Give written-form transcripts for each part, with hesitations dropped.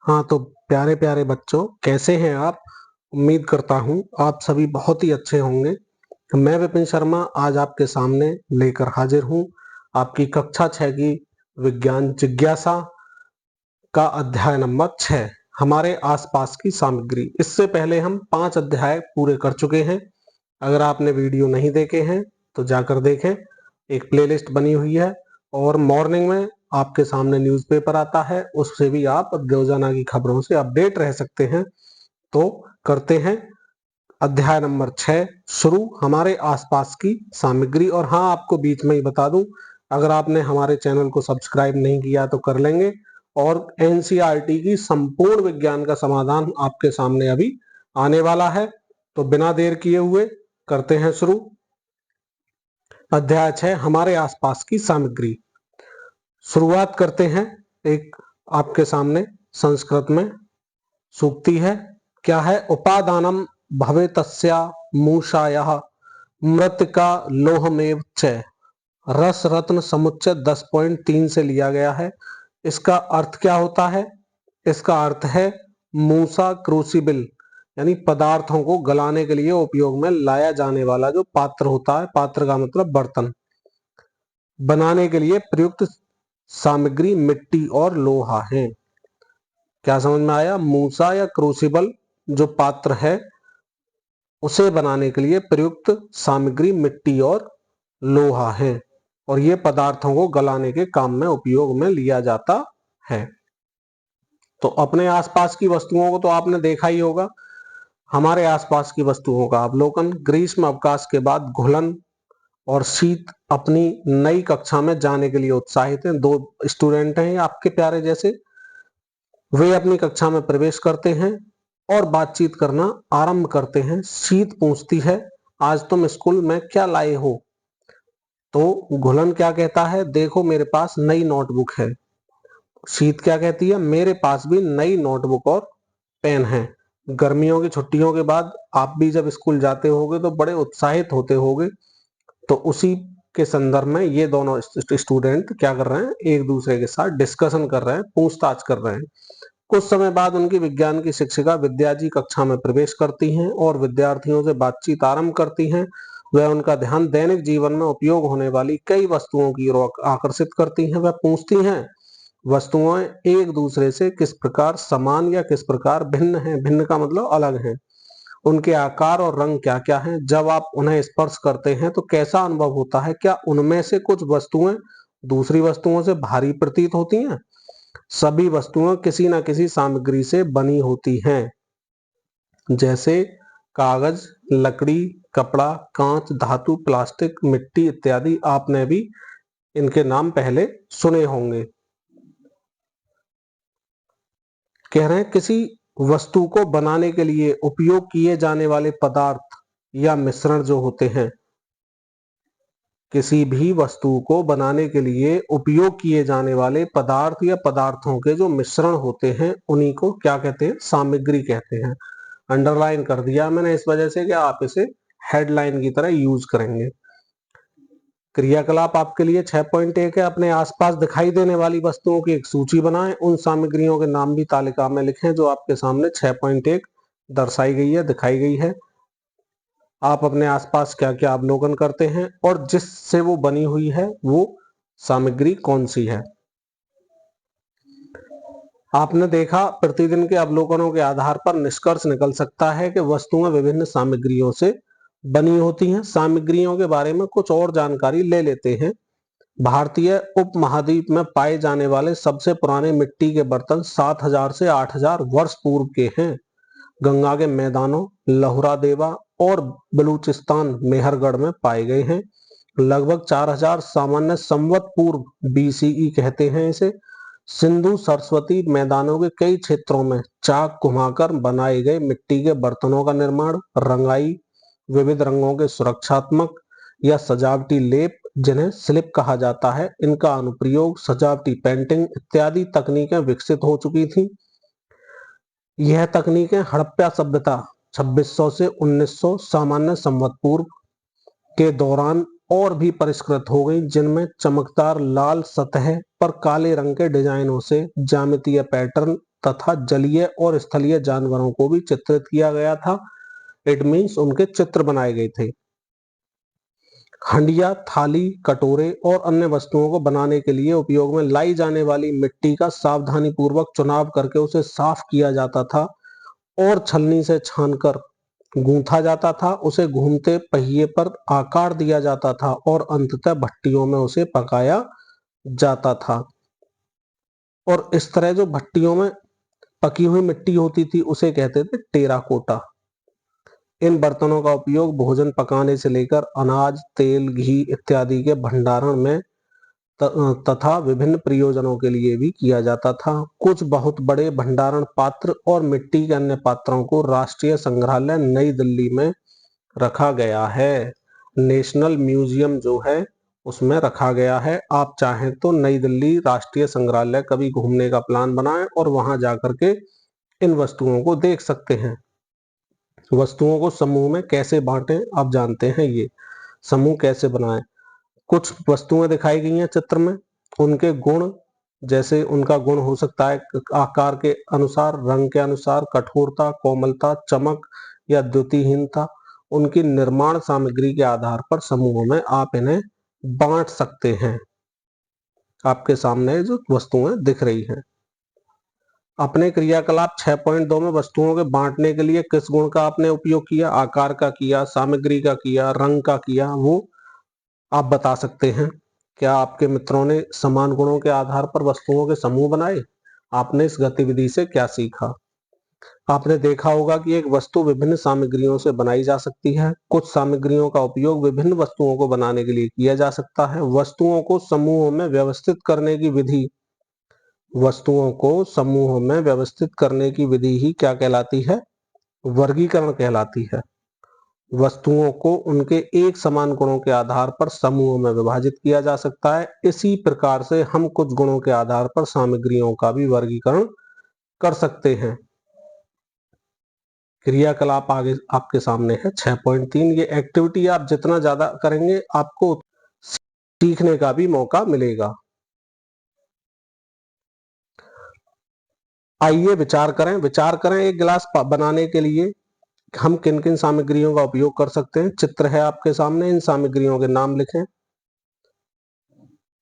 हाँ, तो प्यारे प्यारे बच्चों, कैसे हैं आप? उम्मीद करता हूँ आप सभी बहुत ही अच्छे होंगे। मैं विपिन शर्मा आज आपके सामने लेकर हाजिर हूँ आपकी कक्षा 6 की विज्ञान जिज्ञासा का अध्याय नंबर 6, हमारे आसपास की सामग्री। इससे पहले हम 5 अध्याय पूरे कर चुके हैं। अगर आपने वीडियो नहीं देखे हैं तो जाकर देखें, एक प्लेलिस्ट बनी हुई है। और मॉर्निंग में आपके सामने न्यूज़पेपर आता है, उससे भी आप रोजाना की खबरों से अपडेट रह सकते हैं। तो करते हैं अध्याय नंबर 6 शुरू, हमारे आसपास की सामग्री। और हाँ, आपको बीच में ही बता दूं, अगर आपने हमारे चैनल को सब्सक्राइब नहीं किया तो कर लेंगे। और एनसीईआरटी की संपूर्ण विज्ञान का समाधान आपके सामने अभी आने वाला है। तो बिना देर किए हुए करते हैं शुरू। अध्याय 6, हमारे आसपास की सामग्री। शुरुआत करते हैं। एक आपके सामने संस्कृत में सूक्ति है। क्या है? उपादानम भवेतस्या मूषायाः मृत्तिका लोहमेव च। रस रत्न समुच्चय 10.3 से लिया गया है। इसका अर्थ क्या होता है? इसका अर्थ है मूसा क्रूसिबल, यानी पदार्थों को गलाने के लिए उपयोग में लाया जाने वाला जो पात्र होता है, पात्र का मतलब बर्तन, बनाने के लिए प्रयुक्त सामग्री मिट्टी और लोहा है। क्या समझ में आया? मूसा या क्रूसिबल जो पात्र है, उसे बनाने के लिए प्रयुक्त सामग्री मिट्टी और लोहा है, और ये पदार्थों को गलाने के काम में उपयोग में लिया जाता है। तो अपने आसपास की वस्तुओं को तो आपने देखा ही होगा। हमारे आसपास की वस्तुओं का अवलोकन। ग्रीष्म अवकाश के बाद घुलन और शीत अपनी नई कक्षा में जाने के लिए उत्साहित हैं। 2 स्टूडेंट हैं आपके प्यारे जैसे। वे अपनी कक्षा में प्रवेश करते हैं और बातचीत करना आरंभ करते हैं। शीत पूछती है, आज तुम स्कूल में क्या लाए हो? तो घुलन क्या कहता है? देखो मेरे पास नई नोटबुक है। शीत क्या कहती है? मेरे पास भी नई नोटबुक और पेन है। गर्मियों की छुट्टियों के बाद आप भी जब स्कूल जाते होगे तो बड़े उत्साहित होते होगे। तो उसी के संदर्भ में ये दोनों स्टूडेंट क्या कर रहे हैं? एक दूसरे के साथ डिस्कशन कर रहे हैं, पूछताछ कर रहे हैं। कुछ समय बाद उनकी विज्ञान की शिक्षिका विद्या जी कक्षा में प्रवेश करती हैं और विद्यार्थियों से बातचीत आरंभ करती हैं। वह उनका ध्यान दैनिक जीवन में उपयोग होने वाली कई वस्तुओं की ओर आकर्षित करती हैं। वह पूछती हैं, वस्तुएं एक दूसरे से किस प्रकार समान या किस प्रकार भिन्न हैं? भिन्न का मतलब अलग है। उनके आकार और रंग क्या क्या हैं? जब आप उन्हें स्पर्श करते हैं तो कैसा अनुभव होता है? क्या उनमें से कुछ वस्तुएं दूसरी वस्तुओं से भारी प्रतीत होती हैं? सभी वस्तुएं किसी न किसी सामग्री से बनी होती हैं, जैसे कागज, लकड़ी, कपड़ा, कांच, धातु, प्लास्टिक, मिट्टी इत्यादि। आपने भी इनके नाम पहले सुने होंगे। कह रहे हैं किसी वस्तु को बनाने के लिए उपयोग किए जाने वाले पदार्थ या मिश्रण जो होते हैं, किसी भी वस्तु को बनाने के लिए उपयोग किए जाने वाले पदार्थ या पदार्थों के जो मिश्रण होते हैं, उन्हीं को क्या कहते हैं? सामग्री कहते हैं। अंडरलाइन कर दिया मैंने इस वजह से कि आप इसे हेडलाइन की तरह यूज करेंगे। क्रियाकलाप आपके लिए 6.1 है। अपने आसपास दिखाई देने वाली वस्तुओं की एक सूची बनाएं। उन सामग्रियों के नाम भी तालिका में लिखें जो आपके सामने 6.1 दर्शाई गई है, दिखाई गई है। आप अपने आसपास क्या क्या अवलोकन करते हैं और जिससे वो बनी हुई है वो सामग्री कौन सी है? आपने देखा, प्रतिदिन के अवलोकनों के आधार पर निष्कर्ष निकल सकता है कि वस्तुएं विभिन्न सामग्रियों से बनी होती हैं। सामग्रियों के बारे में कुछ और जानकारी ले लेते हैं। भारतीय उपमहाद्वीप में पाए जाने वाले सबसे पुराने मिट्टी के बर्तन 7000 से 8000 वर्ष पूर्व के हैं। गंगा के मैदानों लहुरा देवा और बलूचिस्तान मेहरगढ़ में पाए गए हैं। लगभग 4000 सामान्य संवत पूर्व बीसीई कहते हैं इसे। सिंधु सरस्वती मैदानों के कई क्षेत्रों में चाक घुमाकर बनाए गए मिट्टी के बर्तनों का निर्माण, रंगाई, विविध रंगों के सुरक्षात्मक या सजावटी लेप जिन्हें स्लिप कहा जाता है, इनका अनुप्रयोग सजावटी पेंटिंग इत्यादि तकनीकें विकसित हो चुकी थी। यह तकनीकें हड़प्पा सभ्यता 2600 से 1900 सामान्य संवत पूर्व के दौरान और भी परिष्कृत हो गई, जिनमें चमकदार लाल सतह पर काले रंग के डिजाइनों से ज्यामितीय पैटर्न तथा जलीय और स्थलीय जानवरों को भी चित्रित किया गया था। इट मीन्स उनके चित्र बनाए गए थे। हंडिया, थाली, कटोरे और अन्य वस्तुओं को बनाने के लिए उपयोग में लाई जाने वाली मिट्टी का सावधानी पूर्वक चुनाव करके उसे साफ किया जाता था और छलनी से छानकर गूंथा जाता था। उसे घूमते पहिए पर आकार दिया जाता था और अंततः भट्टियों में उसे पकाया जाता था। और इस तरह जो भट्टियों में पकी हुई मिट्टी होती थी उसे कहते थे टेराकोटा। इन बर्तनों का उपयोग भोजन पकाने से लेकर अनाज, तेल, घी इत्यादि के भंडारण में तथा विभिन्न प्रयोजनों के लिए भी किया जाता था। कुछ बहुत बड़े भंडारण पात्र और मिट्टी के अन्य पात्रों को राष्ट्रीय संग्रहालय नई दिल्ली में रखा गया है। नेशनल म्यूजियम जो है उसमें रखा गया है। आप चाहें तो नई दिल्ली राष्ट्रीय संग्रहालय कभी घूमने का प्लान बनाएं और वहां जाकर के इन वस्तुओं को देख सकते हैं। वस्तुओं को समूह में कैसे बांटें आप जानते हैं, ये समूह कैसे बनाएं। कुछ वस्तुएं दिखाई गई हैं चित्र में, उनके गुण, जैसे उनका गुण हो सकता है आकार के अनुसार, रंग के अनुसार, कठोरता, कोमलता, चमक या द्युतिहीनता। उनकी निर्माण सामग्री के आधार पर समूहों में आप इन्हें बांट सकते हैं। आपके सामने जो वस्तुएं दिख रही हैं। अपने क्रियाकलाप 6.2 में वस्तुओं के बांटने के लिए किस गुण का आपने उपयोग किया? आकार का किया, सामग्री का किया, रंग का किया, वो आप बता सकते हैं। क्या आपके मित्रों ने समान गुणों के आधार पर वस्तुओं के समूह बनाए? आपने इस गतिविधि से क्या सीखा? आपने देखा होगा कि एक वस्तु विभिन्न सामग्रियों से बनाई जा सकती है। कुछ सामग्रियों का उपयोग विभिन्न वस्तुओं को बनाने के लिए किया जा सकता है। वस्तुओं को समूहों में व्यवस्थित करने की विधि ही क्या कहलाती है? वर्गीकरण कहलाती है। वस्तुओं को उनके एक समान गुणों के आधार पर समूहों में विभाजित किया जा सकता है। इसी प्रकार से हम कुछ गुणों के आधार पर सामग्रियों का भी वर्गीकरण कर सकते हैं। क्रियाकलाप आगे आपके सामने है 6.3। ये एक्टिविटी आप जितना ज्यादा करेंगे आपको सीखने का भी मौका मिलेगा। आइए विचार करें एक गिलास बनाने के लिए हम किन किन सामग्रियों का उपयोग कर सकते हैं। चित्र है आपके सामने, इन सामग्रियों के नाम लिखें।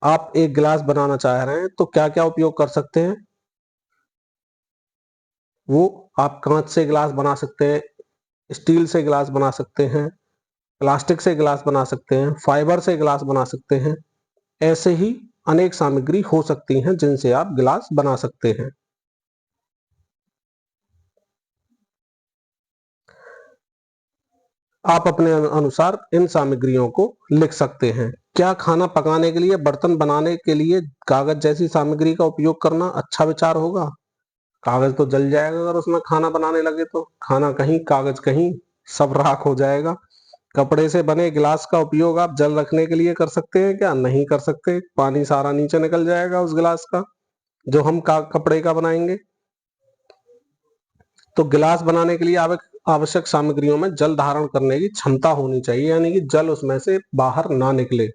आप एक गिलास बनाना चाह रहे हैं तो क्या क्या उपयोग कर सकते हैं? वो आप कांच से गिलास बना सकते हैं, स्टील से गिलास बना सकते हैं, प्लास्टिक से गिलास बना सकते हैं, फाइबर से गिलास बना सकते हैं। ऐसे ही अनेक सामग्री हो सकती हैं जिनसे आप गिलास बना सकते हैं। आप अपने अनुसार इन सामग्रियों को लिख सकते हैं। क्या खाना पकाने के लिए, बर्तन बनाने के लिए कागज जैसी सामग्री का उपयोग करना अच्छा विचार होगा? कागज तो जल जाएगा अगर उसमें खाना बनाने लगे तो। खाना कहीं, कागज कहीं, सब राख हो जाएगा। कपड़े से बने गिलास का उपयोग आप जल रखने के लिए कर सकते हैं क्या? नहीं कर सकते। पानी सारा नीचे निकल जाएगा उस गिलास का जो हम कपड़े का बनाएंगे। तो गिलास बनाने के लिए आवश्यक सामग्रियों में जल धारण करने की क्षमता होनी चाहिए, यानी कि जल उसमें से बाहर ना निकले।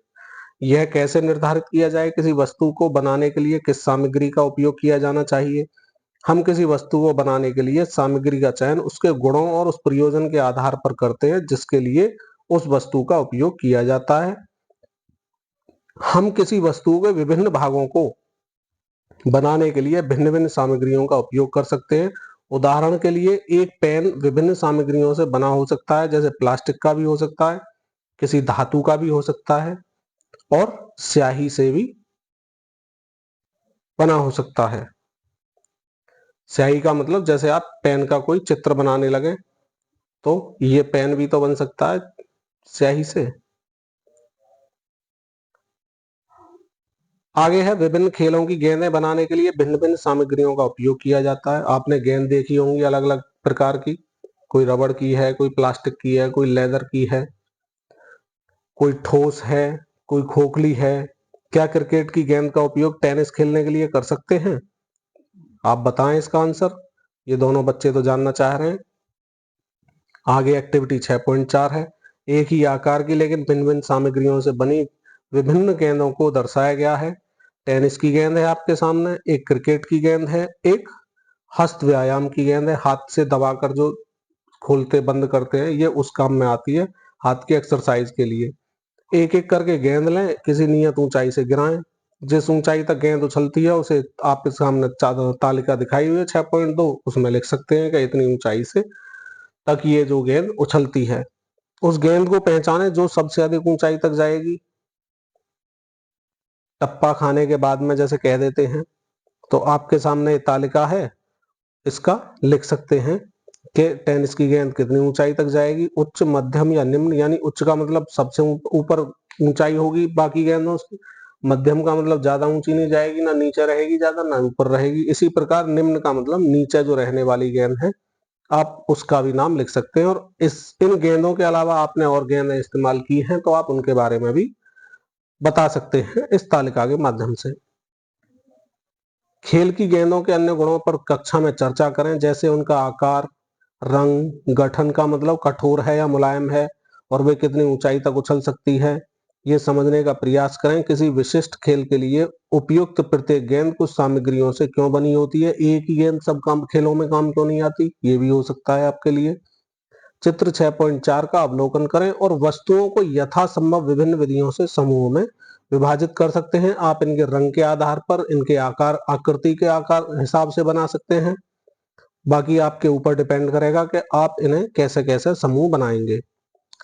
यह कैसे निर्धारित किया जाए किसी वस्तु को बनाने के लिए किस सामग्री का उपयोग किया जाना चाहिए? हम किसी वस्तु को बनाने के लिए सामग्री का चयन उसके गुणों और उस प्रयोजन के आधार पर करते हैं जिसके लिए उस वस्तु का उपयोग किया जाता है। हम किसी वस्तु के विभिन्न भागों को बनाने के लिए भिन्न भिन्न सामग्रियों का उपयोग कर सकते हैं। उदाहरण के लिए एक पेन विभिन्न सामग्रियों से बना हो सकता है, जैसे प्लास्टिक का भी हो सकता है, किसी धातु का भी हो सकता है और स्याही से भी बना हो सकता है। स्याही का मतलब जैसे आप पेन का कोई चित्र बनाने लगे तो ये पेन भी तो बन सकता है स्याही से। आगे है विभिन्न खेलों की गेंदें बनाने के लिए भिन्न भिन्न सामग्रियों का उपयोग किया जाता है। आपने गेंद देखी होंगी अलग अलग प्रकार की, कोई रबड़ की है, कोई प्लास्टिक की है, कोई लेदर की है, कोई ठोस है, कोई खोखली है। क्या क्रिकेट की गेंद का उपयोग टेनिस खेलने के लिए कर सकते हैं? आप बताएं इसका आंसर। ये दोनों बच्चे तो जानना चाह रहे हैं। आगे एक्टिविटी 6.4 है। एक ही आकार की लेकिन भिन्न भिन्न सामग्रियों से बनी विभिन्न गेंदों को दर्शाया गया है। टेनिस की गेंद है आपके सामने, एक क्रिकेट की गेंद है, एक हस्त व्यायाम की गेंद है, हाथ से दबाकर जो खोलते बंद करते हैं, ये उस काम में आती है, हाथ की एक्सरसाइज के लिए। एक एक करके गेंद लें, किसी नियत ऊंचाई से गिराएं। जिस ऊंचाई तक गेंद उछलती है उसे आपके सामने तालिका दिखाई हुई है 6.2, उसमें लिख सकते हैं कि इतनी ऊंचाई से तक ये जो गेंद उछलती है। उस गेंद को पहचाने जो सबसे अधिक ऊंचाई तक जाएगी। टप्पा खाने के बाद में जैसे कह देते हैं, तो आपके सामने तालिका है, इसका लिख सकते हैं कि टेनिस की गेंद कितनी ऊंचाई तक जाएगी, उच्च, मध्यम या निम्न। यानी उच्च का मतलब सबसे ऊपर ऊंचाई होगी बाकी गेंदों से, मध्यम का मतलब ज्यादा ऊंची नहीं जाएगी, ना नीचे रहेगी ज्यादा, ना ऊपर रहेगी। इसी प्रकार निम्न का मतलब नीचे जो रहने वाली गेंद है, आप उसका भी नाम लिख सकते हैं। और इन गेंदों के अलावा आपने और गेंदें इस्तेमाल की हैं तो आप उनके बारे में भी बता सकते हैं इस तालिका के माध्यम से। खेल की गेंदों के अन्य गुणों पर कक्षा में चर्चा करें, जैसे उनका आकार, रंग, गठन का मतलब कठोर है या मुलायम है, और वे कितनी ऊंचाई तक उछल सकती है, ये समझने का प्रयास करें। किसी विशिष्ट खेल के लिए उपयुक्त प्रत्येक गेंद कुछ सामग्रियों से क्यों बनी होती है, एक ही गेंद सब काम खेलों में काम क्यों नहीं आती, ये भी हो सकता है आपके लिए। चित्र 6.4 का अवलोकन करें और वस्तुओं को यथासंभव विभिन्न विधियों से समूहों में विभाजित कर सकते हैं। आप इनके रंग के आधार पर, इनके आकार, आकृति के आकार हिसाब से बना सकते हैं। बाकी आपके ऊपर डिपेंड करेगा कि आप इन्हें कैसे कैसे समूह बनाएंगे।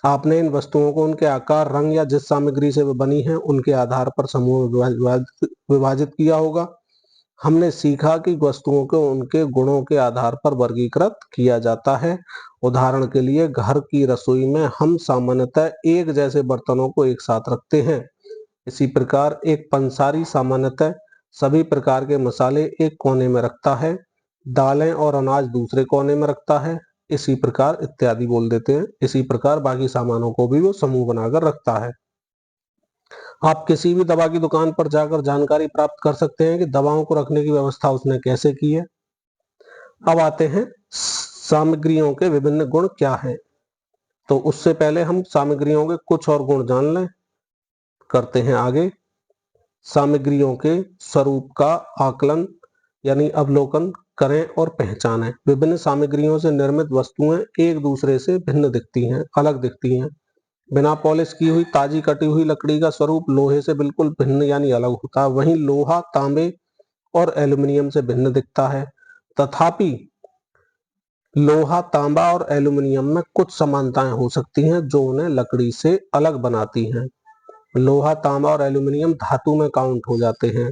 आपने इन वस्तुओं को उनके आकार, रंग या जिस सामग्री से वे बनी है उनके आधार पर समूह विभाजित किया होगा। हमने सीखा कि वस्तुओं को उनके गुणों के आधार पर वर्गीकृत किया जाता है। उदाहरण के लिए घर की रसोई में हम सामान्यतः एक जैसे बर्तनों को एक साथ रखते हैं। इसी प्रकार एक पंसारी सामान्यतः सभी प्रकार के मसाले एक कोने में रखता है, दालें और अनाज दूसरे कोने में रखता है। इसी प्रकार इत्यादि बोल देते हैं। इसी प्रकार बाकी सामानों को भी वो समूह बनाकर रखता है। आप किसी भी दवा की दुकान पर जाकर जानकारी प्राप्त कर सकते हैं कि दवाओं को रखने की व्यवस्था उसने कैसे की है। अब आते हैं सामग्रियों के विभिन्न गुण क्या हैं। तो उससे पहले हम सामग्रियों के कुछ और गुण जान लें। करते हैं आगे। सामग्रियों के स्वरूप का आकलन यानी अवलोकन करें और पहचानें। विभिन्न सामग्रियों से निर्मित वस्तुएं एक दूसरे से भिन्न दिखती हैं, अलग दिखती हैं। बिना पॉलिश की हुई ताजी कटी हुई लकड़ी का स्वरूप लोहे से बिल्कुल भिन्न यानी अलग होता है। वहीं लोहा तांबे और एल्यूमिनियम से भिन्न दिखता है। तथापि लोहा, तांबा और एल्यूमिनियम में कुछ समानताएं हो सकती हैं जो उन्हें लकड़ी से अलग बनाती हैं। लोहा, तांबा और एल्यूमिनियम धातु में काउंट हो जाते हैं।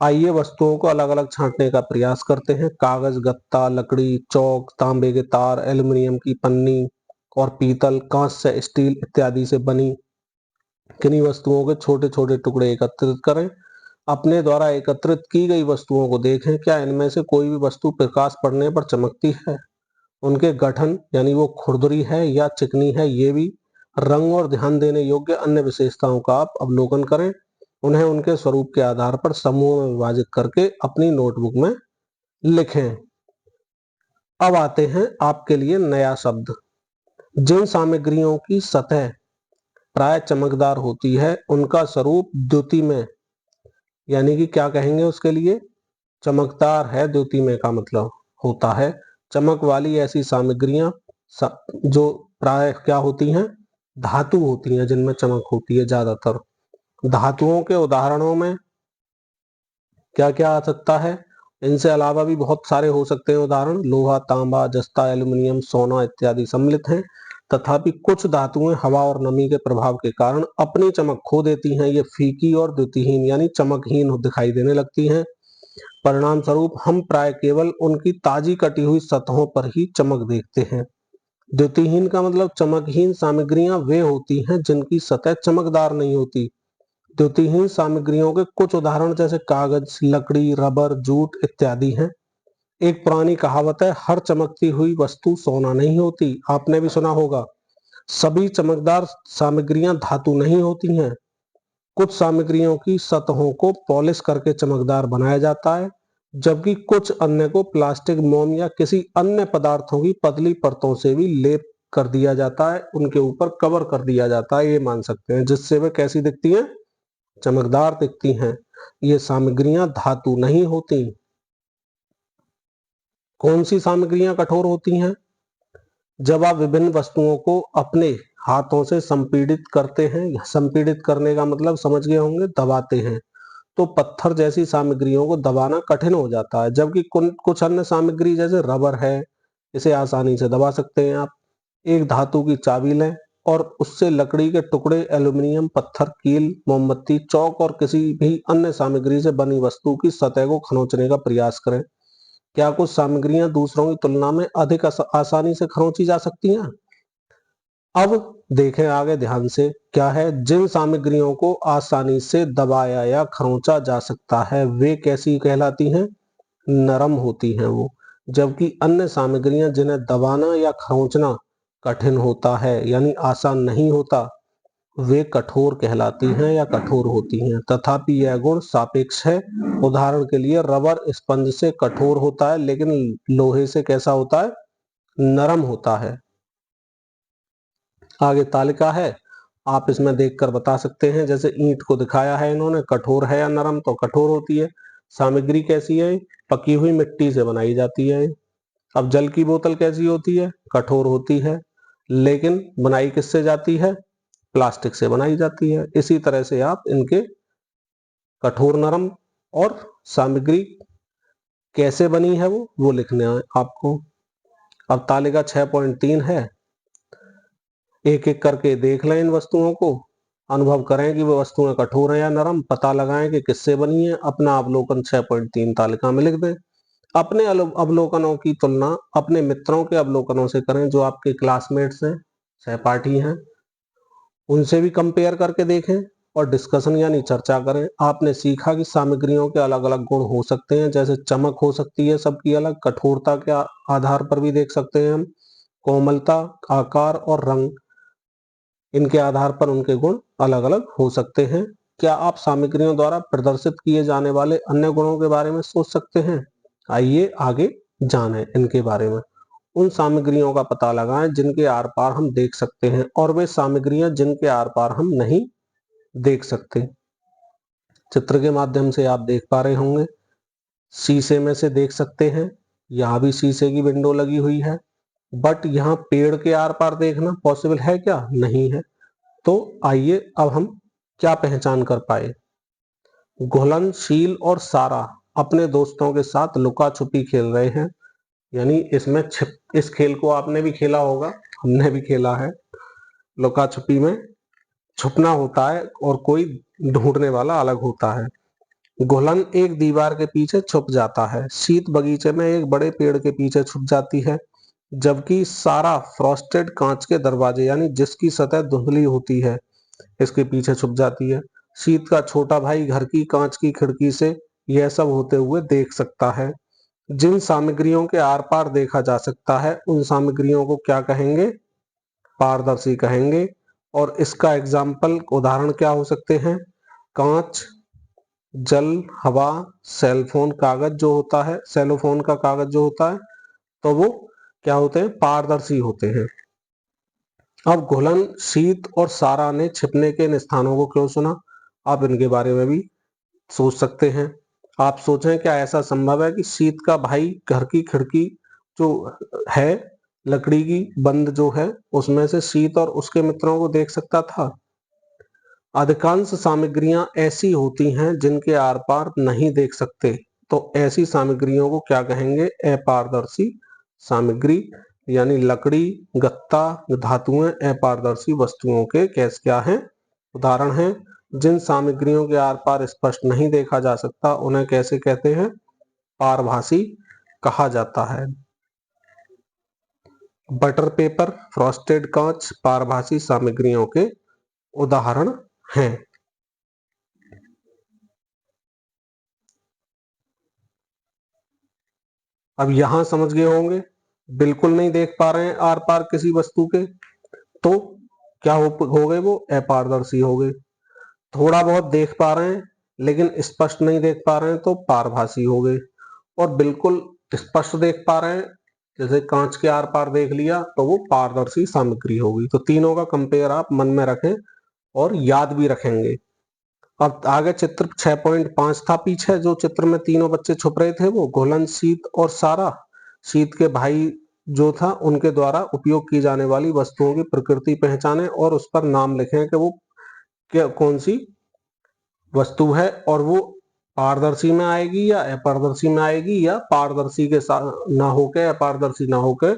आइए वस्तुओं को अलग अलग छांटने का प्रयास करते हैं। कागज, गत्ता, लकड़ी, चौक, तांबे के तार, एल्यूमिनियम की पन्नी और पीतल, कांच से, स्टील इत्यादि से बनी किन्हीं वस्तुओं के छोटे छोटे टुकड़े एकत्रित करें। अपने द्वारा एकत्रित की गई वस्तुओं को देखें, क्या इनमें से कोई भी वस्तु प्रकाश पड़ने पर चमकती है। उनके गठन यानी वो खुरदरी है या चिकनी है, ये भी। रंग और ध्यान देने योग्य अन्य विशेषताओं का आप अवलोकन करें। उन्हें उनके स्वरूप के आधार पर समूह में विभाजित करके अपनी नोटबुक में लिखें। अब आते हैं आपके लिए नया शब्द। जिन सामग्रियों की सतह प्राय चमकदार होती है उनका स्वरूप द्युतिमय, यानी कि क्या कहेंगे उसके लिए, चमकदार है। द्युतिमय का मतलब होता है चमक वाली ऐसी सामग्रियां जो प्राय क्या होती हैं, धातु होती हैं, जिनमें चमक होती है ज्यादातर। धातुओं के उदाहरणों में क्या क्या आ सकता है, इनसे अलावा भी बहुत सारे हो सकते हैं उदाहरण। लोहा, तांबा, जस्ता, एल्यूमिनियम, सोना इत्यादि सम्मिलित हैं। तथापि कुछ धातुएं हवा और नमी के प्रभाव के कारण अपनी चमक खो देती हैं। ये फीकी और द्युतिहीन यानी चमकहीन दिखाई देने लगती हैं। परिणाम स्वरूप हम प्राय केवल उनकी ताजी कटी हुई सतहों पर ही चमक देखते हैं। द्युतिहीन का मतलब चमकहीन सामग्रियां वे होती हैं जिनकी सतह चमकदार नहीं होती। द्युतिहीन सामग्रियों के कुछ उदाहरण जैसे कागज, लकड़ी, रबर, जूट इत्यादि हैं। एक पुरानी कहावत है, हर चमकती हुई वस्तु सोना नहीं होती। आपने भी सुना होगा। सभी चमकदार सामग्रियां धातु नहीं होती हैं। कुछ सामग्रियों की सतहों को पॉलिश करके चमकदार बनाया जाता है, जबकि कुछ अन्य को प्लास्टिक, मोम या किसी अन्य पदार्थों की पतली परतों से भी लेप कर दिया जाता है, उनके ऊपर कवर कर दिया जाता है, ये मान सकते हैं, जिससे वे कैसी दिखती हैं, चमकदार दिखती हैं। ये सामग्रियां धातु नहीं होती। कौन सी सामग्रियां कठोर होती हैं? जब आप विभिन्न वस्तुओं को अपने हाथों से संपीड़ित करते हैं, संपीड़ित करने का मतलब समझ गए होंगे, दबाते हैं, तो पत्थर जैसी सामग्रियों को दबाना कठिन हो जाता है। जबकि कुछ अन्य सामग्री जैसे रबर है, इसे आसानी से दबा सकते हैं आप। एक धातु की चाबी लें और उससे लकड़ी के टुकड़े, एल्यूमिनियम, पत्थर, कील, मोमबत्ती, चौक और किसी भी अन्य सामग्री से बनी वस्तु की सतह को खरोंचने का प्रयास करें। क्या कुछ सामग्रियां दूसरों की तुलना में अधिक आसानी से खरोंची जा सकती हैं? अब देखें आगे ध्यान से, क्या है, जिन सामग्रियों को आसानी से दबाया या खरोंचा जा सकता है वे कैसी कहलाती हैं? नरम होती हैं वो। जबकि अन्य सामग्रियां जिन्हें दबाना या खरोंचना कठिन होता है यानी आसान नहीं होता, वे कठोर कहलाती हैं या कठोर होती हैं। तथापि यह गुण सापेक्ष है। उदाहरण के लिए रबर स्पंज से कठोर होता है लेकिन लोहे से कैसा होता है? नरम होता है। आगे तालिका है, आप इसमें देखकर बता सकते हैं। जैसे ईंट को दिखाया है इन्होंने, कठोर है या नरम, तो कठोर होती है। सामग्री कैसी है? पकी हुई मिट्टी से बनाई जाती है। अब जल की बोतल कैसी होती है? कठोर होती है, लेकिन बनाई किससे जाती है? प्लास्टिक से बनाई जाती है। इसी तरह से आप इनके कठोर, नरम और सामग्री कैसे बनी है वो लिखना है आपको। अब तालिका 6.3 है, एक एक करके देख लें इन वस्तुओं को, अनुभव करें कि वो वस्तुएं कठोर हैं या नरम, पता लगाएं कि किससे बनी है। अपना अवलोकन 6.3 तालिका में लिख दें। अपने अवलोकनों की तुलना अपने मित्रों के अवलोकनों से करें, जो आपके क्लासमेट्स हैं, सहपाठी हैं, उनसे भी कंपेयर करके देखें और डिस्कशन यानी चर्चा करें। आपने सीखा कि सामग्रियों के अलग अलग गुण हो सकते हैं, जैसे चमक हो सकती है सबकी अलग, कठोरता के आधार पर भी देख सकते हैं हम, कोमलता, आकार और रंग, इनके आधार पर उनके गुण अलग अलग हो सकते हैं। क्या आप सामग्रियों द्वारा प्रदर्शित किए जाने वाले अन्य गुणों के बारे में सोच सकते हैं? आइए आगे जानें इनके बारे में। उन सामग्रियों का पता लगाएं जिनके आर पार हम देख सकते हैं और वे सामग्रियां जिनके आर पार हम नहीं देख सकते। चित्र के माध्यम से आप देख पा रहे होंगे, शीशे में से देख सकते हैं, यहाँ भी शीशे की विंडो लगी हुई है, बट यहाँ पेड़ के आर पार देखना पॉसिबल है क्या? नहीं है। तो आइए अब हम क्या पहचान कर पाए। घुलनशील और सारा अपने दोस्तों के साथ लुका छुपी खेल रहे हैं, यानी इसमें इस खेल को आपने भी खेला होगा, हमने भी खेला है। लुका छुपी में छुपना होता है और कोई ढूंढने वाला अलग होता है। घुलन एक दीवार के पीछे छुप जाता है, शीत बगीचे में एक बड़े पेड़ के पीछे छुप जाती है, जबकि सारा फ्रॉस्टेड कांच के दरवाजे यानी जिसकी सतह धुंधली होती है इसके पीछे छुप जाती है। शीत का छोटा भाई घर की कांच की खिड़की से यह सब होते हुए देख सकता है। जिन सामग्रियों के आर पार देखा जा सकता है उन सामग्रियों को क्या कहेंगे? पारदर्शी कहेंगे। और इसका एग्जाम्पल, उदाहरण क्या हो सकते हैं? कांच, जल, हवा, सेलफोन कागज जो होता है, सेलोफोन का कागज जो होता है, तो वो क्या होते हैं? पारदर्शी होते हैं। अब घुलन, शीत और सारा ने छिपने के इन स्थानों को क्यों चुना? आप इनके बारे में भी सोच सकते हैं। आप सोचें, क्या ऐसा संभव है कि शीत का भाई घर की खिड़की जो है लकड़ी की बंद जो है उसमें से शीत और उसके मित्रों को देख सकता था? अधिकांश सामग्रियां ऐसी होती हैं जिनके आर पार नहीं देख सकते, तो ऐसी सामग्रियों को क्या कहेंगे? अपारदर्शी सामग्री। यानी लकड़ी, गत्ता, धातुएं अपारदर्शी वस्तुओं के क्या हैं? उदाहरण हैं। जिन सामग्रियों के आर पार स्पष्ट नहीं देखा जा सकता उन्हें कैसे कहते हैं? पारभासी कहा जाता है। बटर पेपर, फ्रॉस्टेड कांच पारभासी सामग्रियों के उदाहरण हैं। अब यहां समझ गए होंगे, बिल्कुल नहीं देख पा रहे हैं आर पार किसी वस्तु के, तो क्या हो गए? वो अपारदर्शी हो गए। थोड़ा बहुत देख पा रहे हैं लेकिन स्पष्ट नहीं देख पा रहे हैं, तो पारभासी हो गए। और बिल्कुल स्पष्ट देख पा रहे हैं, जैसे कांच के आर पार देख लिया, तो वो पारदर्शी सामग्री होगी। तो तीनों का कंपेयर आप मन में रखें और याद भी रखेंगे। अब आगे चित्र 6.5 था, पीछे जो चित्र में तीनों बच्चे छुप रहे थे, वो घुलन, शीत और सारा, शीत के भाई जो था उनके द्वारा उपयोग की जाने वाली वस्तुओं की प्रकृति पहचाने और उस पर नाम लिखें कि वो क्या कौन सी वस्तु है, और वो पारदर्शी में आएगी या अपारदर्शी में आएगी, या पारदर्शी के साथ ना होकर अपारदर्शी ना होकर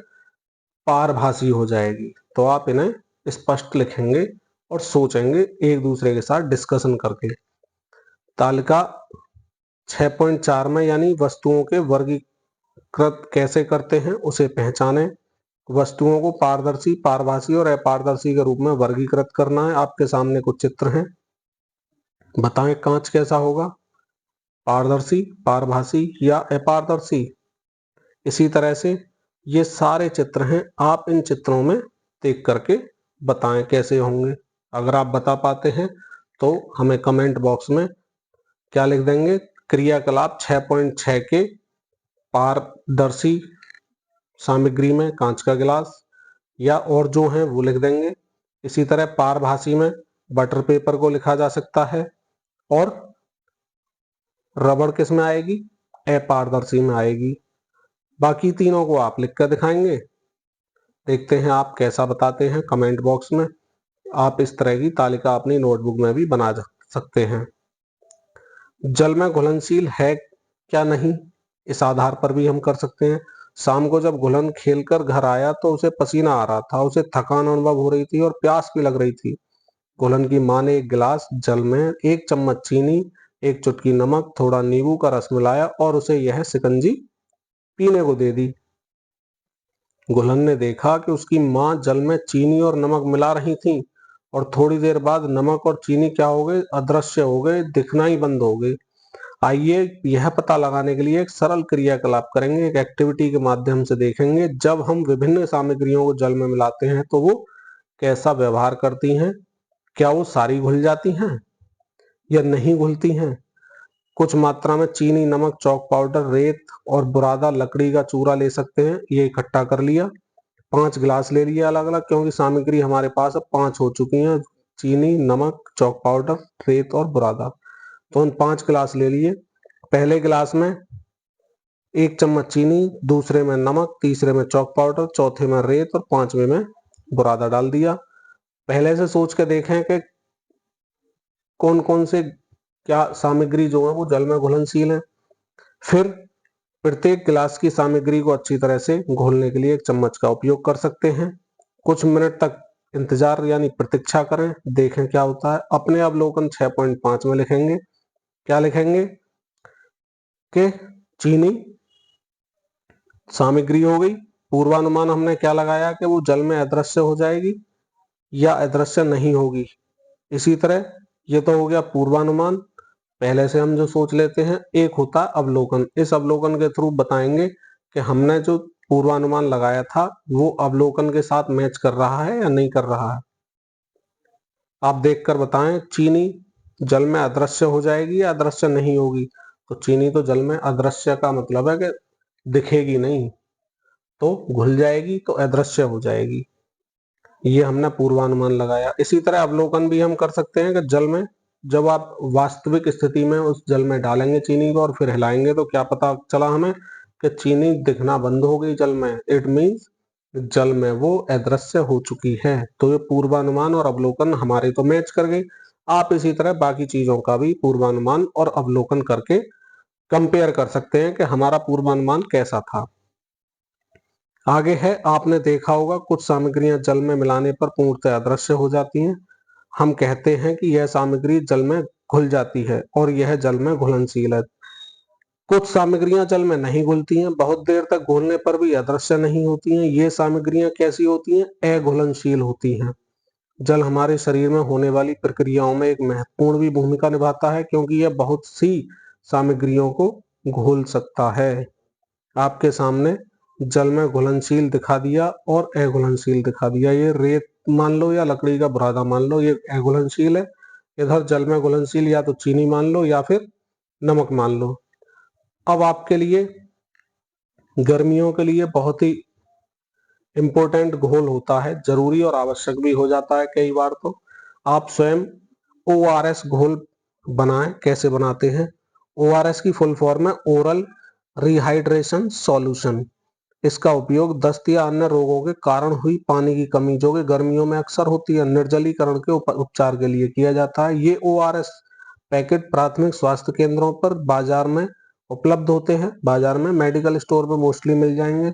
पारभासी हो जाएगी। तो आप इन्हें स्पष्ट लिखेंगे और सोचेंगे एक दूसरे के साथ डिस्कशन करके। तालिका 6.4 में यानी वस्तुओं के वर्गीकृत कैसे करते हैं उसे पहचानें। वस्तुओं को पारदर्शी, पारभासी और अपारदर्शी के रूप में वर्गीकृत करना है। आपके सामने कुछ चित्र हैं, बताएं कांच कैसा होगा, पारदर्शी, पारभासी या अपारदर्शी। इसी तरह से ये सारे चित्र हैं, आप इन चित्रों में देख करके बताएं कैसे होंगे। अगर आप बता पाते हैं तो हमें कमेंट बॉक्स में क्या लिख देंगे, क्रियाकलाप 6.6 के पारदर्शी सामग्री में कांच का गिलास, या और जो है वो लिख देंगे। इसी तरह पारभासी में बटर पेपर को लिखा जा सकता है, और रबड़ किस में आएगी, अपारदर्शी में आएगी। बाकी तीनों को आप लिख कर दिखाएंगे, देखते हैं आप कैसा बताते हैं कमेंट बॉक्स में। आप इस तरह की तालिका अपनी नोटबुक में भी बना सकते हैं। जल में घुलनशील है क्या नहीं, इस आधार पर भी हम कर सकते हैं। शाम को जब घुलन खेलकर घर आया तो उसे पसीना आ रहा था, उसे थकान अनुभव हो रही थी और प्यास भी लग रही थी। घुलन की माँ ने एक गिलास जल में 1 चम्मच चीनी, 1 चुटकी नमक, थोड़ा नींबू का रस मिलाया और उसे यह शिकंजी पीने को दे दी। घुलन ने देखा कि उसकी माँ जल में चीनी और नमक मिला रही थी, और थोड़ी देर बाद नमक और चीनी क्या हो गए, अदृश्य हो गए, दिखना ही बंद हो गए। आइए यह पता लगाने के लिए एक सरल क्रियाकलाप करेंगे, एक एक्टिविटी के माध्यम से देखेंगे जब हम विभिन्न सामग्रियों को जल में मिलाते हैं तो वो कैसा व्यवहार करती हैं। क्या वो सारी घुल जाती हैं या नहीं घुलती हैं। कुछ मात्रा में चीनी, नमक, चौक पाउडर, रेत और बुरादा लकड़ी का चूरा ले सकते हैं। ये इकट्ठा कर लिया। 5 गिलास ले लिया अलग अलग, क्योंकि सामग्री हमारे पास अब 5 हो चुकी हैं, चीनी, नमक, चौक पाउडर, रेत और बुरादा। तो उन 5 गिलास ले लिए। पहले गिलास में 1 चम्मच चीनी, दूसरे में नमक, तीसरे में चौक पाउडर, चौथे में रेत और 5वें में बुरादा डाल दिया। पहले से सोच के देखें कि कौन कौन से क्या सामग्री जो है वो जल में घुलनशील है। फिर प्रत्येक गिलास की सामग्री को अच्छी तरह से घोलने के लिए 1 चम्मच का उपयोग कर सकते हैं। कुछ मिनट तक इंतजार यानी प्रतीक्षा करें, देखें क्या होता है। अपने अवलोकन 6.5 में लिखेंगे, क्या लिखेंगे कि चीनी सामग्री हो गई। पूर्वानुमान हमने क्या लगाया कि वो जल में अदृश्य हो जाएगी या अदृश्य नहीं होगी। इसी तरह ये तो हो गया पूर्वानुमान, पहले से हम जो सोच लेते हैं। एक होता है अवलोकन, इस अवलोकन के थ्रू बताएंगे कि हमने जो पूर्वानुमान लगाया था वो अवलोकन के साथ मैच कर रहा है या नहीं कर रहा है। आप देखकर बताएं, चीनी जल में अदृश्य हो जाएगी या अदृश्य नहीं होगी। तो चीनी तो जल में अदृश्य का मतलब है कि दिखेगी नहीं, तो घुल जाएगी तो अदृश्य हो जाएगी। ये हमने पूर्वानुमान लगाया। इसी तरह अवलोकन भी हम कर सकते हैं कि जल में जब आप वास्तविक स्थिति में उस जल में डालेंगे चीनी को और फिर हिलाएंगे तो क्या पता चला हमें कि चीनी दिखना बंद हो गई जल में। इट मीन्स जल में वो अदृश्य हो चुकी है। तो ये पूर्वानुमान और अवलोकन हमारे तो मैच कर गई। आप इसी तरह बाकी चीजों का भी पूर्वानुमान और अवलोकन करके कंपेयर कर सकते हैं कि हमारा पूर्वानुमान कैसा था। आगे है, आपने देखा होगा कुछ सामग्रियां जल में मिलाने पर पूर्णतः अदृश्य हो जाती हैं। हम कहते हैं कि यह सामग्री जल में घुल जाती है और यह जल में घुलनशील है। कुछ सामग्रियां जल में नहीं घुलती हैं, बहुत देर तक घुलने पर भी अदृश्य नहीं होती हैं। ये सामग्रियां कैसी होती हैं, अघुलनशील होती हैं। जल हमारे शरीर में होने वाली प्रक्रियाओं में एक महत्वपूर्ण भी भूमिका निभाता है, क्योंकि यह बहुत सी सामग्रियों को घोल सकता है। आपके सामने जल में घुलनशील दिखा दिया और अघुलनशील दिखा दिया। ये रेत मान लो या लकड़ी का बुरादा मान लो, ये अघुलनशील है। इधर जल में घुलनशील या तो चीनी मान लो या फिर नमक मान लो। अब आपके लिए गर्मियों के लिए बहुत ही इंपॉर्टेंट घोल होता है, जरूरी और आवश्यक भी हो जाता है कई बार। तो आप स्वयं ORS घोल बनाएं। कैसे बनाते हैं, ORS की फुल फॉर्म है ओरल रिहाइड्रेशन सॉल्यूशन। इसका उपयोग दस्त या अन्य रोगों के कारण हुई पानी की कमी जो कि गर्मियों में अक्सर होती है, निर्जलीकरण के उपचार के लिए किया जाता है। ये ORS पैकेट प्राथमिक स्वास्थ्य केंद्रों पर बाजार में उपलब्ध होते हैं। बाजार में मेडिकल स्टोर पर मोस्टली मिल जाएंगे।